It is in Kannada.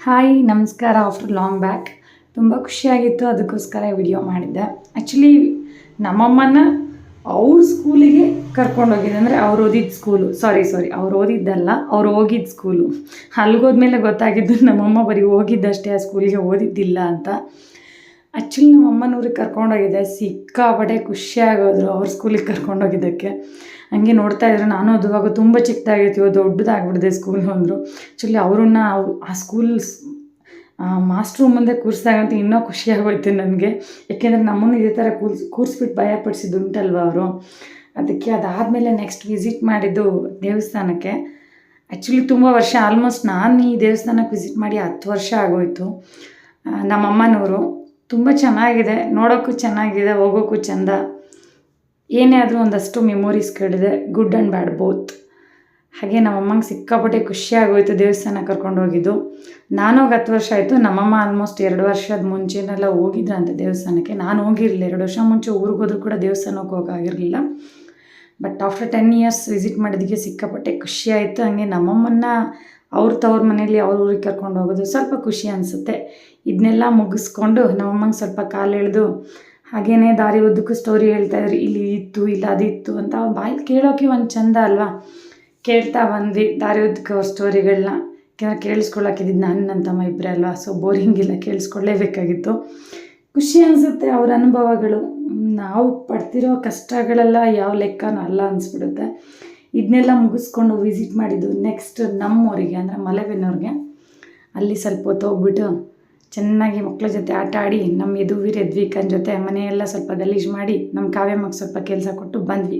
ಹಾಯ್ ನಮಸ್ಕಾರ. ಆಫ್ಟರ್ ಲಾಂಗ್ ಬ್ಯಾಕ್ ತುಂಬ ಖುಷಿಯಾಗಿತ್ತು, ಅದಕ್ಕೋಸ್ಕರ ವಿಡಿಯೋ ಮಾಡಿದ್ದೆ. ಆ್ಯಕ್ಚುಲಿ ನಮ್ಮಮ್ಮನ ಅವ್ರ ಸ್ಕೂಲಿಗೆ ಕರ್ಕೊಂಡೋಗಿದ್ದೆ. ಅಂದರೆ ಅವ್ರು ಓದಿದ್ದು ಸ್ಕೂಲು ಸಾರಿ ಅವ್ರು ಓದಿದ್ದಲ್ಲ, ಅವ್ರು ಹೋಗಿದ್ದ ಸ್ಕೂಲು. ಅಲ್ಲಿಗೋದ್ಮೇಲೆ ಗೊತ್ತಾಗಿದ್ದು ನಮ್ಮಮ್ಮ ಬರೀ ಹೋಗಿದ್ದಷ್ಟೇ, ಆ ಸ್ಕೂಲಿಗೆ ಓದಿದ್ದಿಲ್ಲ ಅಂತ. ಆ್ಯಕ್ಚುಲಿ ನಮ್ಮಮ್ಮನೂರಿಗೆ ಕರ್ಕೊಂಡೋಗಿದ್ದೆ, ಸಿಕ್ಕಾಪಟ್ಟೆ ಖುಷಿಯಾಗೋದ್ರು ಅವ್ರ ಸ್ಕೂಲಿಗೆ ಕರ್ಕೊಂಡೋಗಿದ್ದಕ್ಕೆ. ಹಂಗೆ ನೋಡ್ತಾಯಿದ್ರು, ನಾನು ಅದುವಾಗ ತುಂಬ ಚಿಕ್ಕದಾಗಿರ್ತೀವೋ ದೊಡ್ಡದಾಗ್ಬಿಟ್ಟಿದೆ ಸ್ಕೂಲು ಅಂದರು. ಆ್ಯಕ್ಚುಲಿ ಅವ್ರನ್ನ ಆ ಸ್ಕೂಲ್ ಮಾಸ್ಟ್ರು ಮುಂದೆ ಕೂರಿಸ್ದಾಗಂತೂ ಇನ್ನೂ ಖುಷಿಯಾಗೋಯ್ತು ನನಗೆ. ಯಾಕೆಂದರೆ ನಮ್ಮನ್ನು ಇದೇ ಥರ ಕೂರಿಸ್ಬಿಟ್ಟು ಭಯಪಡಿಸಿದ್ದು ಉಂಟಲ್ವ ಅವರು. ಅದಕ್ಕೆ ಅದಾದಮೇಲೆ ನೆಕ್ಸ್ಟ್ ವಿಸಿಟ್ ಮಾಡಿದ್ದು ದೇವಸ್ಥಾನಕ್ಕೆ. ಆ್ಯಕ್ಚುಲಿ ತುಂಬ ವರ್ಷ, ಆಲ್ಮೋಸ್ಟ್ ನಾನು ಈ ದೇವಸ್ಥಾನಕ್ಕೆ ವಿಸಿಟ್ ಮಾಡಿ 10 ವರ್ಷ ಆಗೋಯಿತು. ನಮ್ಮಮ್ಮನವರು ತುಂಬ ಚೆನ್ನಾಗಿದೆ, ನೋಡೋಕ್ಕೂ ಚೆನ್ನಾಗಿದೆ, ಹೋಗೋಕ್ಕೂ ಚೆಂದ. ಏನೇ ಆದರೂ ಒಂದಷ್ಟು ಮೆಮೊರೀಸ್ಗಳಿದೆ, ಗುಡ್ ಆ್ಯಂಡ್ ಬ್ಯಾಡ್ ಬೋತ್. ಹಾಗೆ ನಮ್ಮಮ್ಮಂಗೆ ಸಿಕ್ಕಾಪಟ್ಟೆ ಖುಷಿಯಾಗೋಯ್ತು ದೇವಸ್ಥಾನ ಕರ್ಕೊಂಡೋಗಿದ್ದು. ನಾನೋಗಿ 10 ವರ್ಷ ಆಯಿತು, ನಮ್ಮಮ್ಮ ಆಲ್ಮೋಸ್ಟ್ 2 ವರ್ಷದ ಮುಂಚೆನೆಲ್ಲ ಹೋಗಿದ್ರಂತೆ ದೇವಸ್ಥಾನಕ್ಕೆ. ನಾನು ಹೋಗಿರಲಿಲ್ಲ, 2 ವರ್ಷ ಮುಂಚೆ ಊರಿಗೆ ಹೋದರೂ ಕೂಡ ದೇವಸ್ಥಾನಕ್ಕೆ ಹೋಗೋಕ್ಕಾಗಿರಲಿಲ್ಲ. ಬಟ್ ಆಫ್ಟರ್ 10 ಇಯರ್ಸ್ ವಿಸಿಟ್ ಮಾಡಿದ್ದಕ್ಕೆ ಸಿಕ್ಕಾಪಟ್ಟೆ ಖುಷಿಯಾಯಿತು. ಹಾಗೆ ನಮ್ಮಮ್ಮನ್ನ ಅವ್ರ ತವ್ರ ಮನೇಲಿ ಅವ್ರ ಊರಿಗೆ ಕರ್ಕೊಂಡು ಹೋಗೋದು ಸ್ವಲ್ಪ ಖುಷಿ ಅನಿಸುತ್ತೆ. ಇದನ್ನೆಲ್ಲ ಮುಗಿಸ್ಕೊಂಡು ನಮ್ಮಮ್ಮಂಗೆ ಸ್ವಲ್ಪ ಕಾಲು ಎಳೆದು ಹಾಗೇ ದಾರಿ ಉದ್ದಕ್ಕೂ ಸ್ಟೋರಿ ಹೇಳ್ತಾಯಿದ್ರು, ಇಲ್ಲಿ ಇತ್ತು ಇಲ್ಲ ಅದಿತ್ತು ಅಂತ. ಅವ್ರ ಬಾಯಲ್ಲಿ ಕೇಳೋಕ್ಕೆ ಒಂದು ಚೆಂದ ಅಲ್ವಾ. ಕೇಳ್ತಾ ಬಂದ್ವಿ ದಾರಿ ಉದ್ದಕ್ಕೆ ಅವ್ರ ಸ್ಟೋರಿಗಳನ್ನ. ಯಾಕೆಂದರೆ ಕೇಳಿಸ್ಕೊಳ್ಳೋಕ್ಕಿದ್ದು ನಾನು ನನ್ನ ತಮ್ಮ ಇಬ್ಬರೇ ಅಲ್ವಾ, ಸೊ ಬೋರಿಂಗ್ ಇಲ್ಲ, ಕೇಳಿಸ್ಕೊಳ್ಳೇಬೇಕಾಗಿತ್ತು. ಖುಷಿ ಅನಿಸುತ್ತೆ ಅವ್ರ ಅನುಭವಗಳು. ನಾವು ಪಡ್ತಿರೋ ಕಷ್ಟಗಳೆಲ್ಲ ಯಾವ ಲೆಕ್ಕನೂ ಅಲ್ಲ ಅನಿಸ್ಬಿಡುತ್ತೆ. ಇದನ್ನೆಲ್ಲ ಮುಗಿಸ್ಕೊಂಡು ವಿಸಿಟ್ ಮಾಡಿದ್ದು ನೆಕ್ಸ್ಟ್ ನಮ್ಮೂರಿಗೆ, ಅಂದರೆ ಮಲೆಬೆನ್ನೂರಿಗೆ. ಅಲ್ಲಿ ಸ್ವಲ್ಪ ಹೊತ್ತು ಹೋಗ್ಬಿಟ್ಟು ಚೆನ್ನಾಗಿ ಮಕ್ಕಳ ಜೊತೆ ಆಟ ಆಡಿ, ನಮ್ಮ ಯದುವೀರ್ ಯದ್ವಿಕನ ಜೊತೆ ಮನೆಯೆಲ್ಲ ಸ್ವಲ್ಪ ಗಲೀಜು ಮಾಡಿ, ನಮ್ಮ ಕಾವ್ಯಮ್ಮಗೆ ಸ್ವಲ್ಪ ಕೆಲಸ ಕೊಟ್ಟು ಬಂದ್ವಿ.